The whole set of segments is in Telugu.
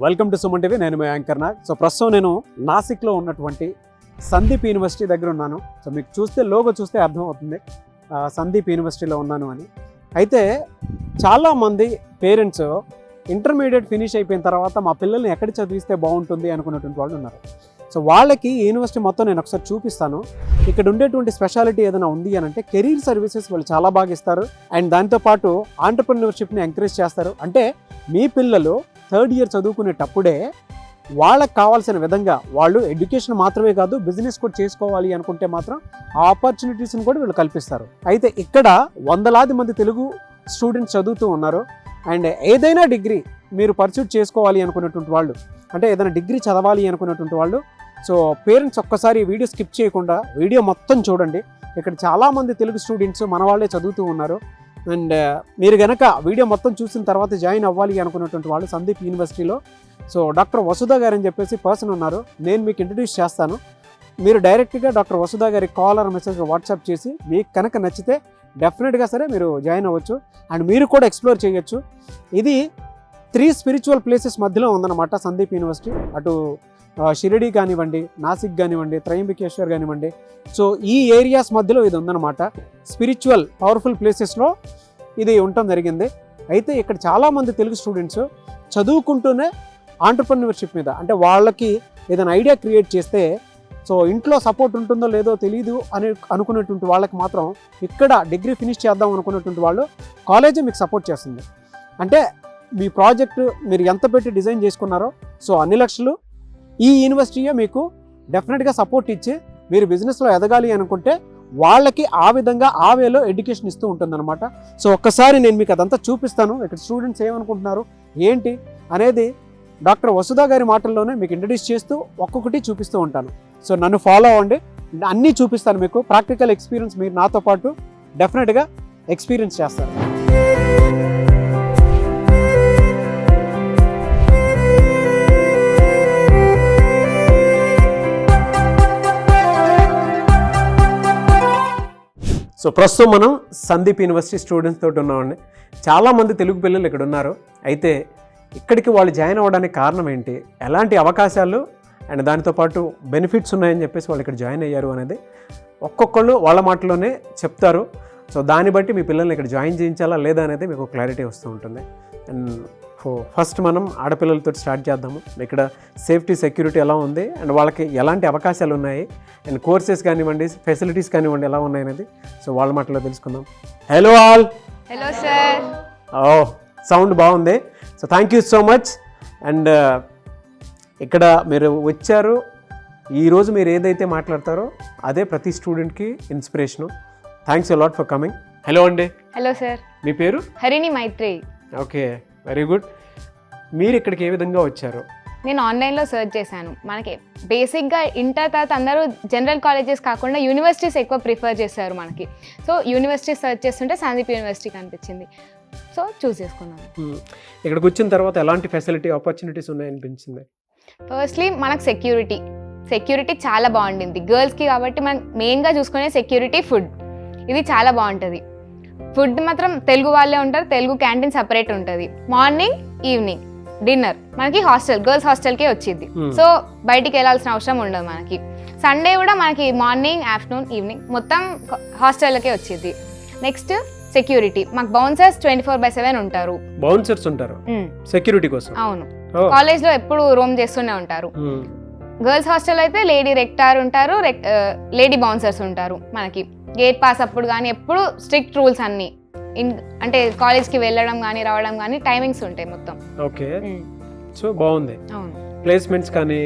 Welcome to Suman TV. నేను మీ యాంకర్ నాగ్. సో ప్రస్తుతం నేను నాసిక్లో ఉన్నటువంటి సందీప్ యూనివర్సిటీ దగ్గర ఉన్నాను. సో మీకు చూస్తే లోగో చూస్తే అర్థమవుతుంది సందీప్ యూనివర్సిటీలో ఉన్నాను అని. అయితే చాలామంది పేరెంట్స్ ఇంటర్మీడియట్ ఫినిష్ అయిపోయిన తర్వాత మా పిల్లల్ని ఎక్కడ చదివిస్తే బాగుంటుంది అనుకున్నటువంటి వాళ్ళు ఉన్నారు. సో వాళ్ళకి ఈ యూనివర్సిటీ మొత్తం నేను ఒకసారి చూపిస్తాను. ఇక్కడ ఉండేటువంటి స్పెషాలిటీ ఏదైనా ఉంది అని అంటే కెరీర్ సర్వీసెస్ వాళ్ళు చాలా బాగా ఇస్తారు. అండ్ దాంతోపాటు ఆంటర్ప్రెన్యూర్షిప్ని ఎంకరేజ్ చేస్తారు. అంటే మీ పిల్లలు థర్డ్ ఇయర్ చదువుకునేటప్పుడే వాళ్ళకి కావాల్సిన విధంగా వాళ్ళు ఎడ్యుకేషన్ మాత్రమే కాదు బిజినెస్ కూడా చేసుకోవాలి అనుకుంటే మాత్రం ఆ ఆపర్చునిటీస్ని కూడా వీళ్ళు కల్పిస్తారు. అయితే ఇక్కడ వందలాది మంది తెలుగు స్టూడెంట్స్ చదువుతూ ఉన్నారు. అండ్ ఏదైనా డిగ్రీ మీరు పర్సూట్ చేసుకోవాలి అనుకున్నటువంటి వాళ్ళు, అంటే ఏదైనా డిగ్రీ చదవాలి అనుకున్నటువంటి వాళ్ళు, సో పేరెంట్స్ ఒక్కసారి వీడియో స్కిప్ చేయకుండా వీడియో మొత్తం చూడండి. ఇక్కడ చాలామంది తెలుగు స్టూడెంట్స్ మన వాళ్ళే చదువుతూ ఉన్నారు. అండ్ మీరు కనుక వీడియో మొత్తం చూసిన తర్వాత జాయిన్ అవ్వాలి అనుకున్నటువంటి వాళ్ళు సందీప్ యూనివర్సిటీలో సో డాక్టర్ వసుధ గారు అని చెప్పేసి పర్సన్ ఉన్నారు. నేను మీకు ఇంట్రడ్యూస్ చేస్తాను. మీరు డైరెక్ట్గా డాక్టర్ వసుధ గారికి కాల్ ఆర్ మెసేజ్ వాట్సాప్ చేసి మీకు కనుక నచ్చితే డెఫినెట్గా సరే మీరు జాయిన్ అవ్వచ్చు. అండ్ మీరు కూడా ఎక్స్ప్లోర్ చేయొచ్చు. ఇది 3 స్పిరిచువల్ ప్లేసెస్ మధ్యలో ఉందన్నమాట సందీప్ యూనివర్సిటీ. అటు షిరిడి కానివ్వండి, నాసిక్ కానివ్వండి, త్రయంబకేశ్వర్ కానివ్వండి, సో ఈ ఏరియాస్ మధ్యలో ఇది ఉందన్నమాట. స్పిరిచువల్ పవర్ఫుల్ ప్లేసెస్లో ఇది ఉండటం జరిగింది. అయితే ఇక్కడ చాలామంది తెలుగు స్టూడెంట్స్ చదువుకుంటూనే ఆంటర్ప్రెన్యూర్షిప్ మీద, అంటే వాళ్ళకి ఏదైనా ఐడియా క్రియేట్ చేస్తే సో ఇంట్లో సపోర్ట్ ఉంటుందో లేదో తెలియదు అని అనుకునేటువంటి వాళ్ళకి మాత్రం ఇక్కడ డిగ్రీ ఫినిష్ చేద్దాం అనుకునేటువంటి వాళ్ళు కాలేజే మీకు సపోర్ట్ చేస్తుంది. అంటే మీ ప్రాజెక్టు మీరు ఎంత పెట్టి డిజైన్ చేసుకున్నారో సో అన్ని లక్షలు ఈ యూనివర్సిటీయే మీకు డెఫినెట్గా సపోర్ట్ ఇచ్చి మీరు బిజినెస్లో ఎదగాలి అనుకుంటే వాళ్ళకి ఆ విధంగా ఆ వేలో ఎడ్యుకేషన్ ఇస్తూ ఉంటుందన్నమాట. సో ఒక్కసారి నేను మీకు అదంతా చూపిస్తాను. ఇక్కడ స్టూడెంట్స్ ఏమనుకుంటున్నారు ఏంటి అనేది డాక్టర్ వసుధ గారి మాటల్లోనే మీకు ఇంట్రడ్యూస్ చేస్తూ ఒక్కొక్కటి చూపిస్తూ ఉంటాను. సో నన్ను ఫాలో అవ్వండి, అన్నీ చూపిస్తాను మీకు. ప్రాక్టికల్ ఎక్స్పీరియన్స్ మీరు నాతో పాటు డెఫినెట్గా ఎక్స్పీరియన్స్ చేస్తారు. సో ప్రస్తుతం మనం సందీప్ యూనివర్సిటీ స్టూడెంట్స్ తోటి ఉన్నామండి. చాలామంది తెలుగు పిల్లలు ఇక్కడ ఉన్నారు. అయితే ఇక్కడికి వాళ్ళు జాయిన్ అవ్వడానికి కారణం ఏంటి, ఎలాంటి అవకాశాలు అండ్ దానితోపాటు బెనిఫిట్స్ ఉన్నాయని చెప్పేసి వాళ్ళు ఇక్కడ జాయిన్ అయ్యారు అనేది ఒక్కొక్కళ్ళు వాళ్ళ మాటలోనే చెప్తారు. సో దాన్ని బట్టి మీ పిల్లల్ని ఇక్కడ జాయిన్ చేయించాలా లేదా అనేది మీకు క్లారిటీ వస్తూ ఉంటుంది. అండ్ ఫస్ట్ మనం ఆడపిల్లలతో స్టార్ట్ చేద్దాము. ఇక్కడ సేఫ్టీ సెక్యూరిటీ ఎలా ఉంది అండ్ వాళ్ళకి ఎలాంటి అవకాశాలు ఉన్నాయి అండ్ కోర్సెస్ కానివ్వండి ఫెసిలిటీస్ కానివ్వండి ఎలా ఉన్నాయి అనేది సో వాళ్ళ మాటలో తెలుసుకుందాం. Hello all. Hello sir. Sound బాగుంది. So thank you so much. And ఇక్కడ మీరు వచ్చారు, ఈరోజు మీరు ఏదైతే మాట్లాడతారో అదే ప్రతి స్టూడెంట్కి inspiration. Thanks a lot for coming. Hello అండి. Hello sir. మీ పేరు? Harini Maithri. Okay, very good. మీరు ఇక్కడికి ఏ విధంగా వచ్చారు? నేను ఆన్లైన్లో సెర్చ్ చేశాను. మనకి బేసిక్గా ఇంటర్ తర్వాత అందరూ జనరల్ కాలేజెస్ కాకుండా యూనివర్సిటీస్ ఎక్కువ ప్రిఫర్ చేస్తారు మనకి. సో యూనివర్సిటీ సెర్చ్ చేస్తుంటే సందీప్ యూనివర్సిటీ కనిపించింది. సో చూస్ చేసుకున్నాను. ఇక్కడికి వచ్చిన తర్వాత ఎలాంటి ఫెసిలిటీ ఆపర్చునిటీస్ ఉన్నాయనిపించింది? ఫస్ట్లీ మనకు సెక్యూరిటీ చాలా బాగుండింది గర్ల్స్కి. కాబట్టి మనం మెయిన్గా చూసుకునే సెక్యూరిటీ, ఫుడ్ ఇది చాలా బాగుంటుంది. ఫుడ్ మాత్రం తెలుగు వాళ్ళే ఉంటారు. తెలుగు క్యాంటీన్ సపరేట్ ఉంటుంది. మార్నింగ్ ఈవినింగ్ డిన్నర్ మనకి హాస్టల్, గర్ల్స్ హాస్టల్కే వచ్చింది. సో బయటికి వెళ్ళాల్సిన అవసరం ఉండదు మనకి. సండే కూడా మనకి మార్నింగ్ ఆఫ్టర్నూన్ ఈవినింగ్ మొత్తం హాస్టల్కే వచ్చింది. నెక్స్ట్ సెక్యూరిటీ, మాకు బౌన్సర్స్ 24/7 ఉంటారు. బౌన్సర్స్ ఉంటారు సెక్యూరిటీ కోసం? అవును, కాలేజ్ లో ఎప్పుడు రోమ్ చేస్తూనే ఉంటారు. గర్ల్స్ హాస్టల్ అయితే లేడీ రెక్టార్ ఉంటారు, లేడీ బౌన్సర్స్ ఉంటారు. మనకి గేట్ పాస్ అప్పుడు కానీ ఎప్పుడు స్ట్రిక్ట్ రూల్స్ అన్ని, అంటే కాలేజ్కి వెళ్ళడం కానీ రావడం కానీ టైమింగ్స్ ఉంటాయి మొత్తం. ఓకే, సో బాగుంది. అవును. ప్లేస్మెంట్స్ కానీ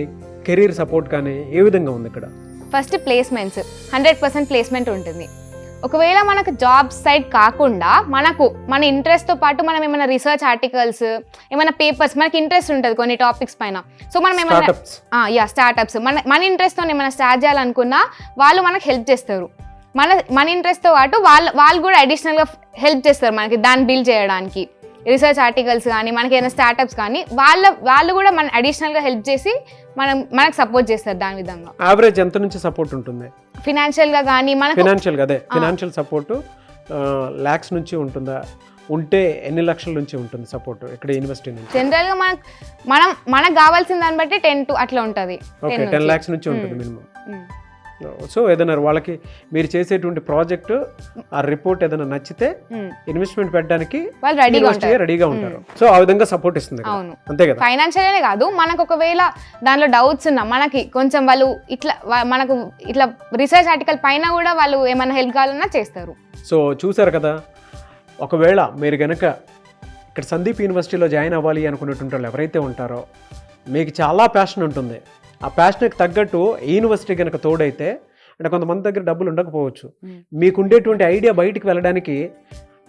కెరీర్ సపోర్ట్ కానీ ఏ విధంగా ఉంది ఇక్కడ? ఫస్ట్ ప్లేస్మెంట్స్ 100% ప్లేస్మెంట్ ఉంటుంది. ఒకవేళ మనకు జాబ్ సైడ్ కాకుండా మన ఇంట్రెస్ట్తో పాటు మనం ఏమైనా రీసెర్చ్ ఆర్టికల్స్, ఏమైనా పేపర్స్, మనకి ఇంట్రెస్ట్ ఉంటుంది కొన్ని టాపిక్స్ పైన. సో మనం ఏమైనా స్టార్టప్స్ మన ఇంట్రెస్ట్తో ఏమైనా స్టార్ట్ చేయాలనుకున్నా వాళ్ళు మనకు హెల్ప్ చేస్తారు. మన ఇంట్రెస్ట్తో పాటు వాళ్ళు కూడా అడిషనల్గా హెల్ప్ చేస్తారు మనకి దాన్ని బిల్డ్ చేయడానికి. రీసెర్చ్ ఆర్టికల్స్ కానీ మనకి ఏదైనా స్టార్టప్స్ కానీ వాళ్ళు కూడా మన అడిషనల్గా హెల్ప్ చేసి మనకు సపోర్ట్ చేస్తారు. దాని విధంగా యావరేజ్ ఎంత నుంచి సపోర్ట్ ఉంటుంది? ఫినాన్షియల్గా కానీ ఫినాన్షియల్ సపోర్ట్ lakhs నుంచి ఉంటుందా? ఉంటే ఎన్ని లక్షల నుంచి ఉంటుంది సపోర్ట్ ఇక్కడ యూనివర్సిటీ నుంచి? జనరల్గా మనకు కావాల్సిన దాన్ని బట్టి 10 to అట్లా ఉంటుంది. ఓకే, 10 lakhs నుంచి ఉంటుంది మినిమం. సో ఏదైనా వాళ్ళకి మీరు చేసేటువంటి ప్రాజెక్ట్ ఆ రిపోర్ట్ ఏదైనా నచ్చితే ఇన్వెస్ట్మెంట్ పెట్టడానికి వాళ్ళు రెడీగా ఉంటారు. సో ఆ విధంగా సపోర్ట్ ఇస్తుంది, అంతే కదా? ఫైనాన్షియల్ కాదు, మనకు ఒకవేళ దాంట్లో డౌట్స్ ఉన్నా మనకి కొంచెం వాళ్ళు మనకు ఇట్లా రీసెర్చ్ ఆర్టికల్ పైన కూడా వాళ్ళు ఏమైనా హెల్ప్ కావాలన్నా చేస్తారు. సో చూసారు కదా, ఒకవేళ మీరు కనుక ఇక్కడ సందీప్ యూనివర్సిటీలో జాయిన్ అవ్వాలి అనుకునేటువంటి వాళ్ళు ఎవరైతే ఉంటారో మీకు చాలా ప్యాషన్ ఉంటుంది. ఆ ప్యాషన్కి తగ్గట్టు ఈ యూనివర్సిటీ కనుక తోడైతే, అంటే కొంతమంది దగ్గర డబ్బులు ఉండకపోవచ్చు, మీకు ఉండేటువంటి ఐడియా బయటికి వెళ్ళడానికి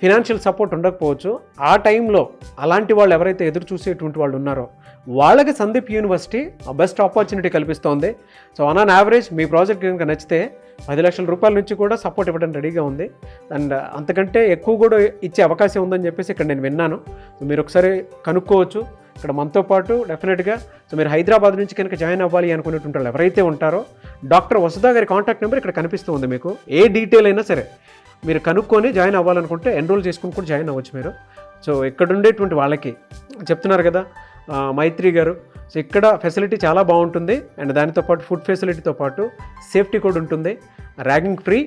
ఫినాన్షియల్ సపోర్ట్ ఉండకపోవచ్చు. ఆ టైంలో అలాంటి వాళ్ళు ఎవరైతే ఎదురు చూసేటువంటి వాళ్ళు ఉన్నారో వాళ్ళకి సందీప్ యూనివర్సిటీ బెస్ట్ ఆపర్చునిటీ కల్పిస్తోంది. సో ఆన్ యావరేజ్ మీ ప్రాజెక్ట్ కనుక నచ్చితే 10 లక్షల రూపాయల నుంచి కూడా సపోర్ట్ ఇవ్వడానికి రెడీగా ఉంది. అండ్ అంతకంటే ఎక్కువ కూడా ఇచ్చే అవకాశం ఉందని చెప్పేసి ఇక్కడ నేను విన్నాను. సో మీరు ఒకసారి కనుక్కోవచ్చు ఇక్కడ మనతో పాటు డెఫినెట్గా. సో మీరు హైదరాబాద్ నుంచి కనుక జాయిన్ అవ్వాలి అనుకునేటువంటి వాళ్ళు ఎవరైతే ఉంటారో డాక్టర్ వసుధా గారి కాంటాక్ట్ నెంబర్ ఇక్కడ కనిపిస్తూ ఉంది మీకు. ఏ డీటెయిల్ అయినా సరే మీరు కనుక్కొని జాయిన్ అవ్వాలనుకుంటే ఎన్రోల్ చేసుకుని కూడా జాయిన్ అవ్వచ్చు మీరు. సో ఇక్కడ ఉండేటువంటి వాళ్ళకి చెప్తున్నారు కదా మైత్రి గారు, సో ఇక్కడ ఫెసిలిటీ చాలా బాగుంటుంది. అండ్ దానితో పాటు ఫుడ్ ఫెసిలిటీతో పాటు సేఫ్టీ కూడా ఉంటుంది. Ragging free,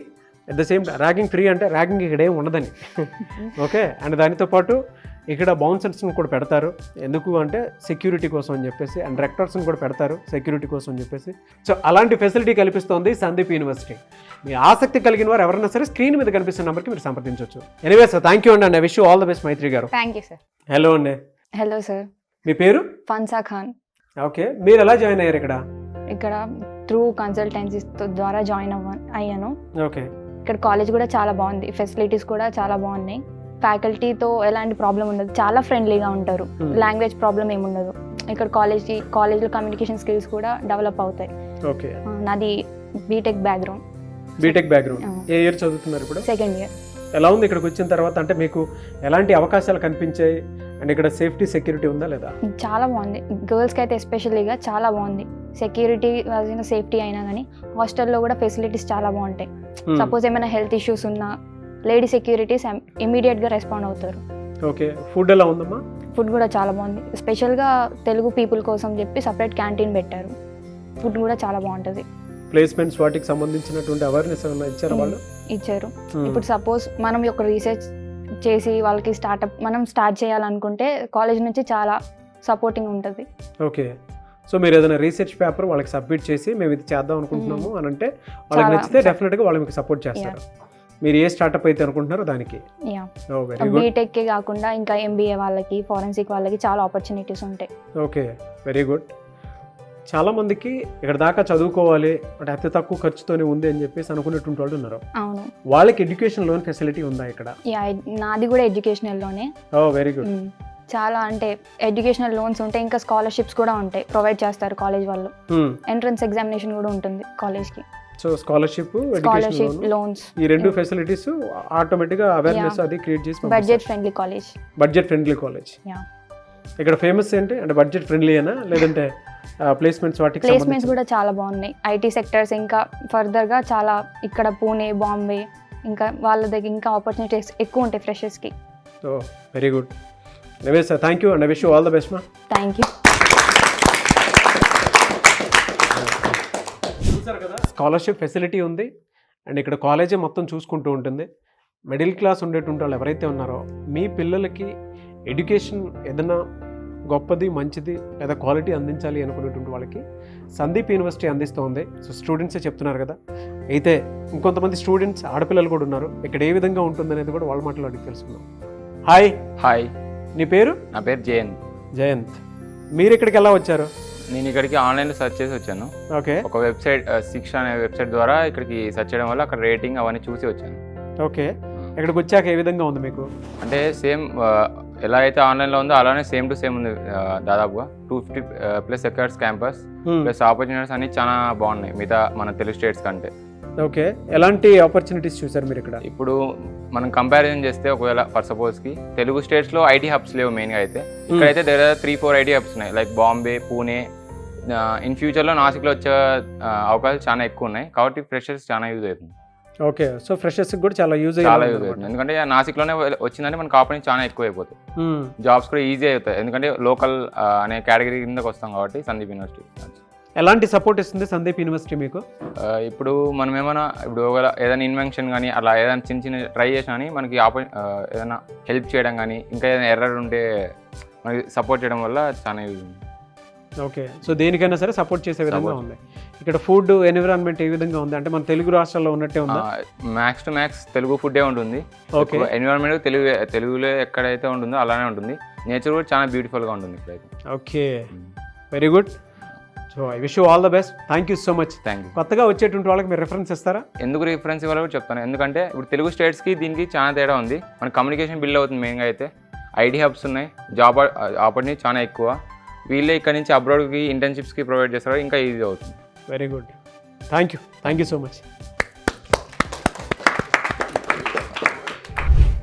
at the same ragging free అంటే ర్యాగింగ్ ఇక్కడ ఏం ఉండదని. ఓకే, అండ్ దానితో పాటు ఇక్కడ బౌన్సర్స్ని కూడా పెడతారు. ఎందుకు అంటే సెక్యూరిటీ కోసం అని చెప్పేసి. అండ్ రెక్టర్స్ని కూడా పెడతారు సెక్యూరిటీ కోసం అని చెప్పేసి. సో అలాంటి ఫెసిలిటీ కల్పిస్తోంది సందీప్ యూనివర్సిటీ. మీ ఆసక్తి కలిగిన వారు ఎవరైనా సరే స్క్రీన్ మీద కనిపిస్తున్న నెంబర్కి మీరు సంప్రదించవచ్చు. ఎనీవే సార్, థ్యాంక్ యూ అండి. I wish you all the best Maitri గారు. Thank you sir. హలో అండి. Hello sir. మీ పేరు? ఫన్సా ఖాన్. ఓకే, మీరు ఎలా జాయిన్ అయ్యారు ఇక్కడ? ఇక్కడ త్రూ కన్సల్టెన్సీ ద్వారా జాయిన్ అయ్యాను. ఓకే, ఇక్కడ కాలేజ్ కూడా చాలా బాగుంది, ఫెసిలిటీస్ కూడా చాలా బాగున్నాయి. ఫ్యాకల్టీతో ఎలాంటి ప్రాబ్లం ఉండదు, చాలా ఫ్రెండ్లీగా ఉంటారు. లాంగ్వేజ్ ప్రాబ్లం ఏముండదు. ఇక్కడ కాలేజ్లో కమ్యూనికేషన్ స్కిల్స్ కూడా డెవలప్ అవుతాయి. ఓకే, నాది బీటెక్ బ్యాక్గ్రౌండ్. ఏ ఇయర్ చదువుతున్నారు ఇప్పుడు? Second year. ఎలా ఉంది ఇక్కడికి వచ్చిన తర్వాత? అంటే మీకు ఎలాంటి అవకాశాలు కనిపించాయి? అండ్ ఇక్కడ సేఫ్టీ సెక్యూరిటీ ఉందా లేదా? చాలా బాగుంది. గర్ల్స్కి అయితే ఎస్పెషల్లీగా చాలా బాగుంది. సెక్యూరిటీ సేఫ్టీ అయినా కానీ హాస్టల్లో కూడా ఫెసిలిటీస్ చాలా బాగుంటాయి. సపోజ్ ఏమైనా హెల్త్ ఇష్యూస్ ఉన్నా లేడీ సెక్యూరిటీస్ ఇమీడియట్గా రెస్పాండ్ అవుతారు. ఓకే, ఫుడ్ ఎలా ఉందమ్మా? ఫుడ్ కూడా చాలా బాగుంది. స్పెషల్గా తెలుగు పీపుల్ కోసం చెప్పి సపరేట్ క్యాంటీన్ పెట్టారు. ఫుడ్ కూడా చాలా బాగుంటుంది. ప్లేస్మెంట్స్ వాటికి సంబంధించినటువంటి అవేర్నెస్ ఏమైనా ఇచ్చారు వాళ్ళు? ఇచ్చారు. ఇప్పుడు సపోజ్ మనం ఒక రీసెర్చ్ చేసి వాళ్ళకి మనం స్టార్ట్ చేయాలనుకుంటే కాలేజ్ నుంచి చాలా సపోర్టింగ్ ఉంటుంది. ఓకే, సో మీరు ఏదైనా రీసెర్చ్ పేపర్ వాళ్ళకి సబ్మిట్ చేసి మేము ఇది చేద్దాం అనుకుంటున్నాము అని అంటే వాళ్ళకి నచ్చితే డెఫినెట్గా వాళ్ళు మీకు సపోర్ట్ చేస్తారు. మీరు ఏ స్టార్ట్అప్ అయితే అనుకుంటున్నారో దానికి. బీటెక్కే కాకుండా ఇంకా ఎంబీఏ వాళ్ళకి, ఫారెన్సిక్ వాళ్ళకి చాలా ఆపర్చునిటీస్ ఉంటాయి. Okay, very good. చాలా మందికి ఇక్కడ దాకా చదువుకోవాలి అంటే అతి తక్కువ ఖర్చుతోనే ఉంది అని చెప్పేసి అనుకునేటువంటి వాళ్ళు ఉన్నారు. అవును, వాళ్ళకి ఎడ్యుకేషన్ లోన్ ఫెసిలిటీ ఉందా ఇక్కడ? నాది కూడా ఎడ్యుకేషనల్ లోనే. ఓ వెరీ గుడ్. చాలా అంటే ఎడ్యుకేషనల్ లోన్స్ ఉంటాయి, ఇంకా స్కాలర్షిప్స్ కూడా ఉంటాయి, ప్రొవైడ్ చేస్తారు కాలేజ్ వాళ్ళు. ఎంట్రన్స్ ఎగ్జామినేషన్ కూడా ఉంటుంది కాలేజ్కి. సో స్కాలర్షిప్, లోన్స్, ఈ రెండు ఫెసిలిటీస్ ఆటోమేటిక్ గా అవేర్నెస్ అది క్రియేట్ చేసి బడ్జెట్ ఫ్రెండ్లీ కాలేజ్. ఇక్కడ ఫేమస్ ఏంటి అంటే బడ్జెట్ ఫ్రెండ్లీ అయినా లేదంటే ప్లేస్మెంట్స్ కూడా చాలా బాగున్నాయి. ఐటీ సెక్టర్స్ ఇంకా ఫర్దర్ గా చాలా ఇక్కడ పూణే, బాంబే ఇంకా వాళ్ళ దగ్గర ఇంకా ఆపర్చునిటీస్ ఎక్కువ ఉంటాయి ఫ్రెషర్స్ కి. So very good. Anyways thank you and I wish you all the best మా. Thank you. చూసారు కదా, స్కాలర్షిప్ ఫెసిలిటీ ఉంది అండ్ ఇక్కడ కాలేజే మొత్తం చూసుకుంటూ ఉంటుంది. మిడిల్ క్లాస్ ఉండేటువంటి వాళ్ళు ఎవరైతే ఉన్నారో మీ పిల్లలకి ఎడ్యుకేషన్ ఏదైనా గొప్పది, మంచిది లేదా క్వాలిటీ అందించాలి అనుకునేటువంటి వాళ్ళకి సందీప్ యూనివర్సిటీ అందిస్తుంది. సో స్టూడెంట్సే చెప్తున్నారు కదా. అయితే ఇంకొంతమంది స్టూడెంట్స్ ఆడపిల్లలు కూడా ఉన్నారు. ఇక్కడ ఏ విధంగా ఉంటుంది అనేది కూడా వాళ్ళ మాటలో అడిగి తెలుసుకున్నాం. హాయ్, నీ పేరు? నా పేరు జయంత్. మీరు ఇక్కడికి ఎలా వచ్చారు? నేను ఇక్కడికి ఆన్లైన్లో సెర్చ్ చేసి వచ్చాను. ఓకే, ఒక వెబ్సైట్ శిక్ష అనే వెబ్సైట్ ద్వారా ఇక్కడికి సెర్చ్ చేయడం వల్ల అక్కడ రేటింగ్ అవన్నీ చూసి వచ్చాను. ఓకే, ఇక్కడికి వచ్చాక ఏ విధంగా ఉంది మీకు? అంటే సేమ్ ఎలా అయితే ఆన్లైన్లో ఉందో అలానే సేమ్ టు సేమ్ ఉంది. దాదాపుగా 250+ ఎకర్స్ క్యాంపస్ ప్లస్ ఆపర్చునిటీస్ అన్ని చాలా బాగున్నాయి మిగతా మన తెలుగు స్టేట్స్ కంటే. ఓకే, ఎలాంటి ఆపర్చునిటీస్ చూసారు మీరు ఇక్కడ? ఇప్పుడు మనం కంపారిజన్ చేస్తే ఒకవేళ ఫర్ సపోజ్కి తెలుగు స్టేట్స్లో ఐటీ హబ్స్ లేవు మెయిన్గా. అయితే ఇక్కడైతే దగ్గర 3-4 ఐటీ హబ్స్ ఉన్నాయి, లైక్ బాంబే, పూణే. ఇన్ ఫ్యూచర్లో నాసిక్లో వచ్చే అవకాశాలు చాలా ఎక్కువ ఉన్నాయి కాబట్టి ఫ్రెషర్స్ చాలా యూజ్ అవుతుంది. ఓకే, సో ఫ్రెషర్స్కి కూడా చాలా యూజ్ చాలా యూజ్ అవుతుంది. ఎందుకంటే నాసిక్లోనే వచ్చిందంటే మనకు ఆపర్చునిటీ చాలా ఎక్కువ అయిపోతాయి, జాబ్స్ కూడా ఈజీ అవుతాయి. ఎందుకంటే లోకల్ అనే కేటగిరీ కిందకి వస్తాం కాబట్టి సందీప్ యూనివర్సిటీ. ఎలాంటి సపోర్ట్ ఇస్తుంది సందీప్ యూనివర్సిటీ మీకు? ఇప్పుడు మనం ఇప్పుడు ఏదైనా ఇన్వెన్షన్ కానీ అలా ఏదైనా చిన్న చిన్న ట్రై చేసినా కానీ మనకి ఏదైనా హెల్ప్ చేయడం కానీ ఇంకా ఏదైనా ఎర్రర్ ఉంటే మనకి సపోర్ట్ చేయడం వల్ల చాలా యూజ్ ఉంది. ఓకే, సో దేనికైనా సరే సపోర్ట్ చేసే విధంగా ఉంది. ఇక్కడ ఫుడ్ ఎన్విరాన్మెంట్ ఏ విధంగా ఉంది అంటే మన తెలుగు రాష్ట్రాల్లో ఉన్నట్టే ఉందా? మ్యాక్స్ టు మ్యాక్స్ తెలుగు ఫుడ్డే ఉంటుంది. ఓకే, ఎన్విరాన్మెంట్ తెలుగులో ఎక్కడైతే ఉంటుందో అలానే ఉంటుంది. నేచర్ కూడా చాలా బ్యూటిఫుల్గా ఉంటుంది ఇక్కడైతే. Okay, very good. So I wish you all the best. Thank you so much. Thank you. కొత్తగా వచ్చేటువంటి వాళ్ళకి మీరు రిఫరెన్స్ ఇస్తారా? ఎందుకు రిఫరెన్స్ ఇవ్వాలో కూడా చెప్తాను. ఎందుకంటే ఇప్పుడు తెలుగు స్టేట్స్కి దీనికి చాలా తేడా ఉంది. మన కమ్యూనికేషన్ బిల్డ్ అవుతుంది మెయిన్గా. అయితే ఐటీ హబ్స్ ఉన్నాయి, జాబ్ ఆపర్చునిటీ చాలా ఎక్కువ. వీళ్ళే ఇక్కడ నుంచి అబ్రాడ్కి ఇంటర్న్షిప్స్కి ప్రొవైడ్ చేస్తారు, ఇంకా ఈజీ అవుతుంది. Very good, thank you so much.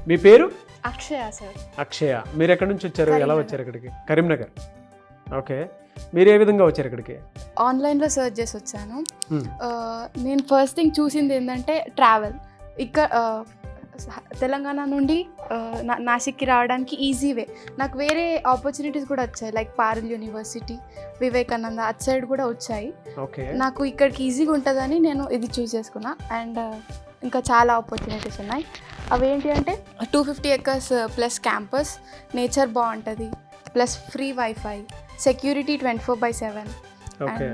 మీ పేరు? అక్షయ సార్. అక్షయ, మీరు ఎక్కడి నుంచి వచ్చారు? ఎలా వచ్చారు ఇక్కడికి? కరీంనగర్. ఓకే, మీరు ఏ విధంగా వచ్చారు ఇక్కడికి? ఆన్లైన్లో సర్చ్ చేసి వచ్చాను. నేను ఫస్ట్ థింగ్ చూసింది ఏంటంటే ట్రావెల్. ఇక్కడ తెలంగాణ నుండి నాసిక్కి రావడానికి ఈజీ వే. నాకు వేరే ఆపర్చునిటీస్ కూడా వచ్చాయి, లైక్ పారుల్ యూనివర్సిటీ, వివేకానంద అటు సైడ్ కూడా వచ్చాయి. ఓకే, నాకు ఇక్కడికి ఈజీగా ఉంటుందని నేను ఇది చూస్ చేసుకున్నా. అండ్ ఇంకా చాలా ఆపర్చునిటీస్ ఉన్నాయి. అవేంటి అంటే 250 acres ప్లస్ క్యాంపస్, నేచర్ బాగుంటుంది, plus free wifi, security 24/7. Okay,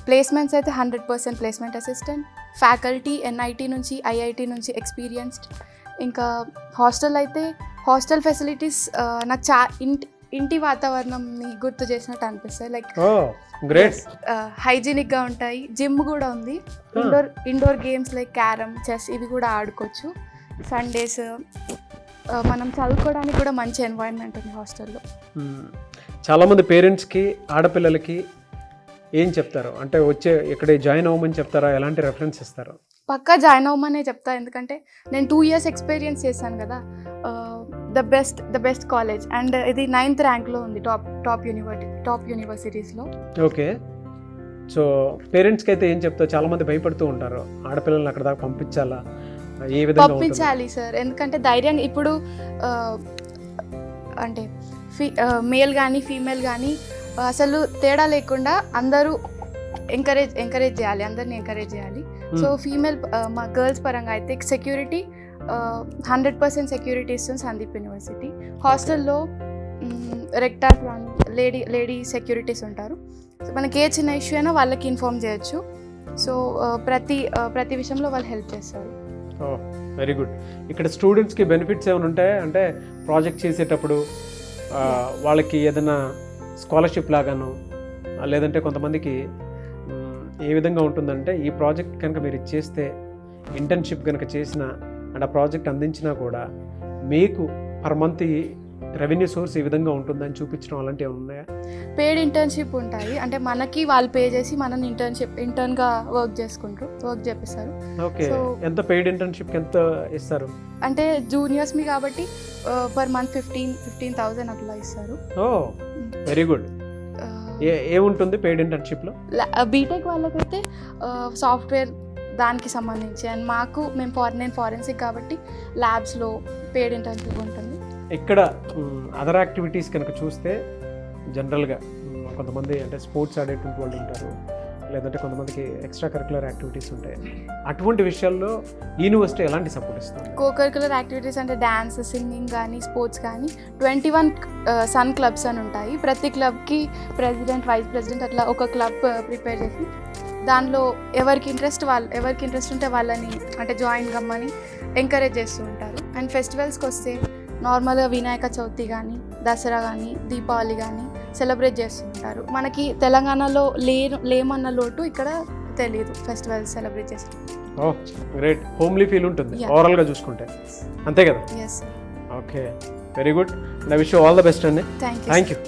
placements అయితే 100% ప్లేస్మెంట్ అసిస్టెంట్, ఫ్యాకల్టీ ఎన్ఐటి నుంచి ఐఐటి నుంచి ఎక్స్పీరియన్స్డ్. ఇంకా హాస్టల్ అయితే హాస్టల్ ఫెసిలిటీస్ నాకు ఇంటి వాతావరణంని గుర్తు చేసినట్టు అనిపిస్తాయి. లైక్ గ్రేట్, హైజీనిక్గా ఉంటాయి. జిమ్ కూడా ఉంది. Indoor games like carrom, chess ఇవి కూడా ఆడుకోవచ్చు. సండేస్ మనం చదువుకోవడానికి కూడా మంచి ఎన్వైరన్మెంట్ ఉంది హాస్టల్లో. చాలామంది పేరెంట్స్కి ఆడపిల్లలకి ఏం చెప్తారు అంటే వచ్చే ఇక్కడే జాయిన్ అవ్వమని చెప్తారా? ఎలాంటి రెఫరెన్స్ ఇస్తారు? పక్కా జాయిన్ అవ్వమనే చెప్తా. ఎందుకంటే నేను 2 years ఎక్స్పీరియన్స్ చేశాను కదా. The best college. అండ్ ఇది 9th ర్యాంక్లో ఉంది టాప్ యూనివర్సిటీస్లో. ఓకే, సో పేరెంట్స్కి అయితే ఏం చెప్తారు? చాలామంది భయపడుతూ ఉంటారు, ఆడపిల్లల్ని అక్కడ దాకా పంపించాలా, ఏ విధంగా పంపించాలి సార్. ఎందుకంటే ధైర్యంగా ఇప్పుడు అంటే మేల్ కానీ ఫీమేల్ కానీ అసలు తేడా లేకుండా అందరూ ఎంకరేజ్ చేయాలి, అందరినీ ఎంకరేజ్ చేయాలి. సో ఫీమేల్ మా గర్ల్స్ పరంగా అయితే సెక్యూరిటీ 100% సెక్యూరిటీ ఇస్తుంది సందీప్ యూనివర్సిటీ. హాస్టల్లో రెక్టార్స్ కానీ లేడీ సెక్యూరిటీస్ ఉంటారు. సో మనకి ఏ చిన్న ఇష్యూ అయినా వాళ్ళకి ఇన్ఫార్మ్ చేయొచ్చు. సో ప్రతి విషయంలో వాళ్ళు హెల్ప్ చేస్తారు. Very good. ఇక్కడ స్టూడెంట్స్కి బెనిఫిట్స్ ఏమైనా ఉంటాయి అంటే ప్రాజెక్ట్ చేసేటప్పుడు వాళ్ళకి ఏదైనా స్కాలర్షిప్ లాగాను, లేదంటే కొంతమందికి ఏ విధంగా ఉంటుందంటే ఈ ప్రాజెక్ట్ కనుక మీరు ఇచ్చేస్తే ఇంటర్న్షిప్ కనుక చేసినా అండ్ ఆ ప్రాజెక్ట్ అందించినా కూడా మీకు పర్ మంత్ రెవెన్యూ సోర్స్ ఈ విధంగా ఉంటుందని చూపించడం అలాంటివి ఏమైనా ఉన్నాయా? పెయిడ్ ఇంటర్న్షిప్ ఉంటాయి. అంటే మనకి వాళ్ళు పే చేసి మనని ఇంటర్న్గా వర్క్ చేపిస్తారు. ఓకే, ఎంత పెయిడ్ ఇంటర్న్షిప్ ఎంత ఇస్తారు? అంటే జూనియర్స్ మీ కాబట్టి పర్ మంత్ 15,000 అట్లా ఇస్తారు. ఓ వెరీ గుడ్. ఏముంటుంది పెయిడ్ ఇంటర్న్షిప్లో? బీటెక్ వాళ్ళకైతే సాఫ్ట్వేర్ దానికి సంబంధించి, అండ్ నేను ఫారెన్సిక్ కాబట్టి ల్యాబ్స్లో పెయిడ్ ఇంటర్న్షిప్ ఉంటుంది. ఇక్కడ అదర్ యాక్టివిటీస్ కనుక చూస్తే జనరల్గా కొంతమంది అంటే స్పోర్ట్స్ ఆడేటువంటి వాళ్ళు ఉంటారు, లేదంటే కొంతమందికి ఎక్స్ట్రా కరిక్యులర్ యాక్టివిటీస్ ఉంటాయి. అటువంటి విషయాల్లో యూనివర్సిటీ ఎలాంటి సపోర్ట్ ఇస్తుంది? కో కరిక్యులర్ యాక్టివిటీస్ అంటే డ్యాన్స్, సింగింగ్ కానీ, స్పోర్ట్స్ కానీ 21 సన్ క్లబ్స్ అని ఉంటాయి. ప్రతి క్లబ్కి ప్రెసిడెంట్, వైస్ ప్రెసిడెంట్ అట్లా ఒక క్లబ్ ప్రిపేర్ చేసి దానిలో ఎవరికి ఇంట్రెస్ట్ ఉంటే వాళ్ళని అంటే జాయిన్ కమ్మని ఎంకరేజ్ చేస్తూ ఉంటారు. అండ్ ఫెస్టివల్స్కి వస్తే నార్మల్గా వినాయక చవితి కానీ, దసరా కానీ, దీపావళి కానీ సెలబ్రేట్ చేస్తూ ఉంటారు. మనకి తెలంగాణలో లేమన్న లోటు ఇక్కడ తెలియదు ఫెస్టివల్స్ సెలబ్రేట్ చేస్తూ. ఓ గ్రేట్, హోమ్లీ ఫీల్ ఉంటుంది ఓవరాల్గా చూసుకుంటే, అంతే కదా? Yes. Okay, very good. I wish you all the best అండి. Thank you.